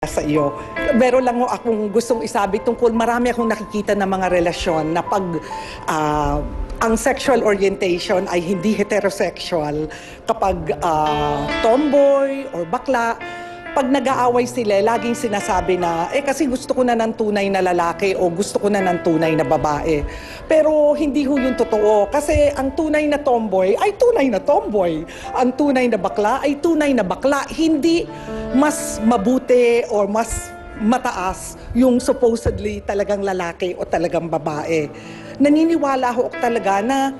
sa iyo. Meron lang akong gustong isabi tungkol marami akong nakikita na mga relasyon na pag ang sexual orientation ay hindi heterosexual, kapag tomboy or bakla, pag nag-aaway sila, laging sinasabi na, kasi gusto ko na ng tunay na lalaki o gusto ko na ng tunay na babae. Pero hindi ho yung totoo. Kasi ang tunay na tomboy ay tunay na tomboy. Ang tunay na bakla ay tunay na bakla. Hindi mas mabuti or mas mataas yung supposedly talagang lalaki o talagang babae. Naniniwala ho talaga na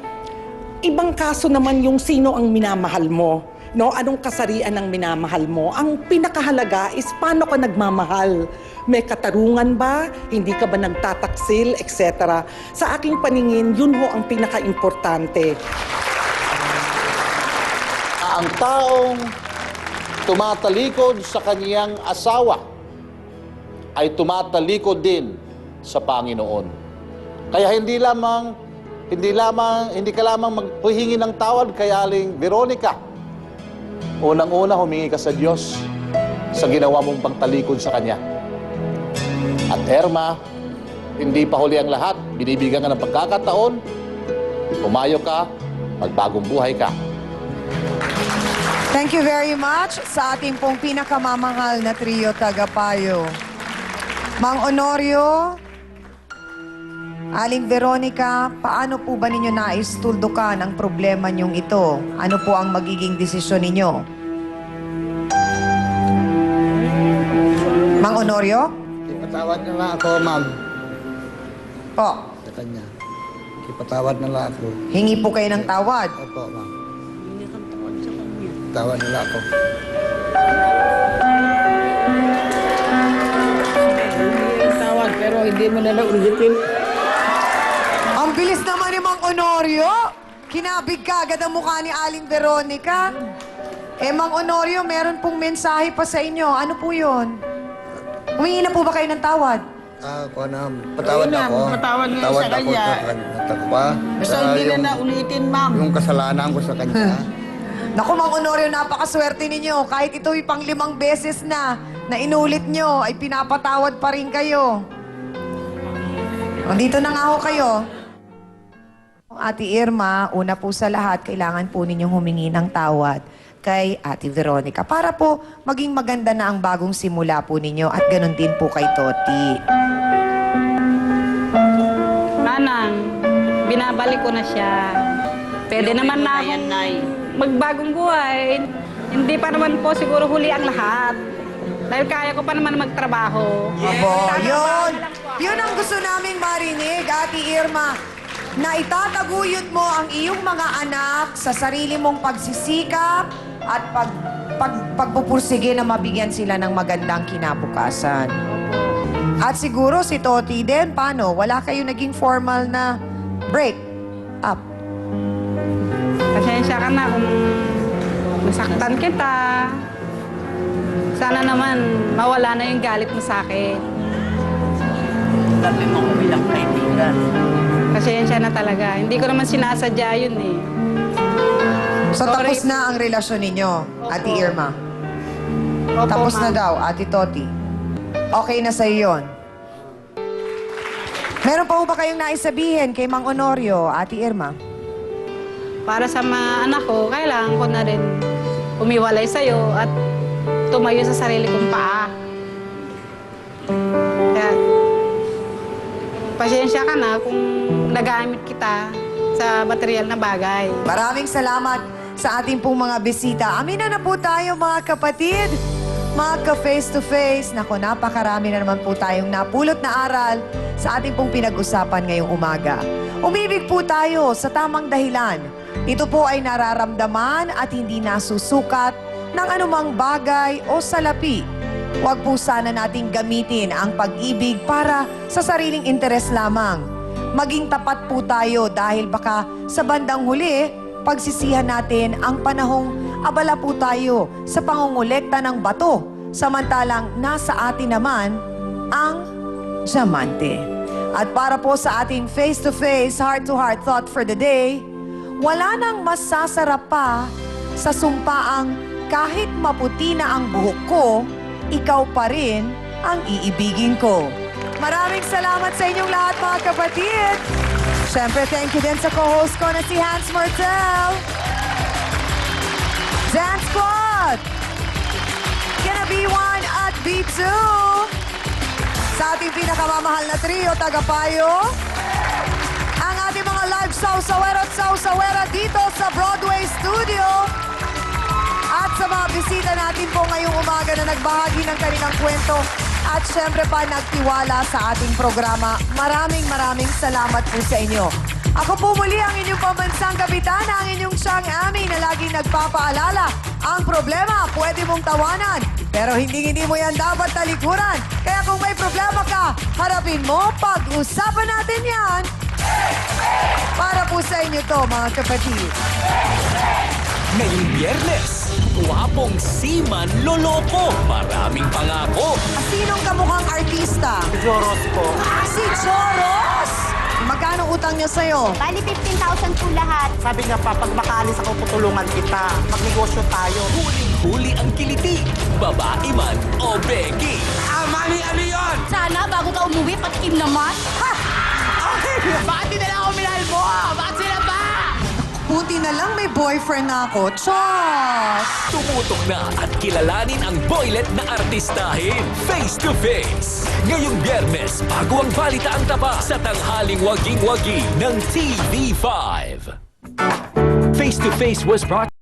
ibang kaso naman yung sino ang minamahal mo. No, anong kasarian ang minamahal mo? Ang pinakahalaga is paano ka nagmamahal. May katarungan ba? Hindi ka ba nagtataksil, etc. Sa aking paningin, yun ho ang pinaka-importante. Ang taong tumatalikod sa kaniyang asawa ay tumatalikod din sa Panginoon. Kaya hindi ka lamang maghihingi ng tawad kay Aling Veronica. Unang-una, humingi ka sa Diyos sa ginawa mong pangtalikod sa Kanya. At Irma, hindi pa huli ang lahat. Binibigyan ka ng pagkakataon, umayo ka, magbagong buhay ka. Thank you very much sa ating pong pinakamamahal na trio tagapayo. Mang Honorio, Aling Veronica, paano po ba ninyo naistuldukan ang problema niyong ito? Ano po ang magiging desisyon ninyo? Mang Honorio? Ipatawad na lang ako, ma'am. Po, Sa kanya. Ipatawad na lang ako. hingi po kayo ng tawad. Opo, ma'am. Tawad na lang ako. Tawag, pero hindi mo na ulitin. Ang bilis naman ni Mang Honorio. Kinabig ka agad ang mukha ni Aling Veronica. Mang Honorio, meron pong mensahe pa sa inyo. Ano po yun? Humingi na po ba kayo ng tawad? Ako na, patawad Ayun na, ako. patawad na sa kanya. Takpa. Basta hindi na naulitin, ma'am. Yung kasalanan ko sa kanya. Naku, Mang Honorio, napakaswerte ninyo. Kahit ito'y pang 5 beses na inulit nyo, ay pinapatawad pa rin kayo. Dito na nga ho kayo. Ate Irma, una po sa lahat, kailangan po ninyong humingi ng tawad kay Ate Veronica para po maging maganda na ang bagong simula po ninyo at ganun din po kay Toti. Manang, binabalik ko na siya. Pwede naman na akong magbagong buhay. Hindi pa naman po siguro huli ang lahat. Dahil kaya ko pa naman magtrabaho. Opo, yun. Yun ang gusto naming marinig, Ate Irma. Na itataguyod mo ang iyong mga anak sa sarili mong pagsisikap at pagpupursige na mabigyan sila ng magandang kinabukasan. At siguro si Toti din, paano? Wala kayo naging formal na break up. Pasensya ka na kung nasaktan kita. Sana naman mawala na yung galit mo sa akin. Sabi mo bilang kaibigan. Pasensya na talaga. Hindi ko naman sinasadya yun eh. So Sorry. tapos na ang relasyon ninyo, Ate Irma? Opo, Tapos na ma'am. daw, Ate Toti. Okay na sa'yo yun. Meron pa ba kayong naisabihin kay Mang Honorio, Ate Irma? Para sa mga anak ko, kailangan ko na rin umiwalay sa'yo at tumayo sa sarili kong paa. Kaya, pasensya ka na kung nagamit kita sa material na bagay. Maraming salamat sa ating pong mga bisita. Amina na po tayo mga kapatid. Mga ka-face-to-face. Naku, napakarami na naman po tayong napulot na aral sa ating pong pinag-usapan ngayong umaga. Umibig po tayo sa tamang dahilan. Ito po ay nararamdaman at hindi nasusukat ng anumang bagay o salapi. Huwag po sana nating gamitin ang pag-ibig para sa sariling interes lamang. Maging tapat po tayo dahil baka sa bandang huli, pagsisihan natin ang panahong abala po tayo sa pangungulekta ng bato, samantalang nasa atin naman ang diamante. At para po sa ating face-to-face, heart-to-heart thought for the day, wala nang masasarap pa sa sumpaang kahit maputi na ang buhok ko, ikaw pa rin ang iibigin ko. Maraming salamat sa inyong lahat mga kapatid. Siyempre, thank you din sa co-host ko na si Hans Martel. Dance Squad! Kina B1 at B2. Sa ating pinakamamahal na trio, tagapayo, ang ating mga live sausawero at sausawera dito sa Broadway Studio. At sa mga bisita natin po ngayong umaga na nagbahagi ng kanilang kwento at syempre pa nagtiwala sa ating programa. Maraming salamat po sa inyo. Ako po muli ang inyong pambansang kapitana, ang inyong siyang Ami na laging nagpapaalala. Ang problema, pwede mong tawanan, pero hindi mo yan dapat talikuran. Kaya kung may problema ka, harapin mo, pag-usapan natin yan. Para po sa inyo to, mga kapatid. Ngayong Biyernes, Guwapong Siman Loloko. Maraming pangako. Sinong kamukhang artista? Si Joros po. Si Joros! Magkano utang niya sa'yo? Bali, 15,000 po lahat. Sabi niya pa, pag makaalis ako, tutulungan kita. Magnegosyo tayo. Huling-huli ang kiliti. Babae man o begi. Mami, ano yun? Sana, bago ka umuwi, patikim naman. Ha! Bakit di na lang ako minahal mo? Bakit sila ba? Buti na lang may boyfriend na ako. Chos! Tumutok na at kilalanin ang boylet na artistahin. Face to Face. Ngayong Biyernes, bago ang balita ang taba sa tanghaling waging-wagi ng TV5. Face to Face was brought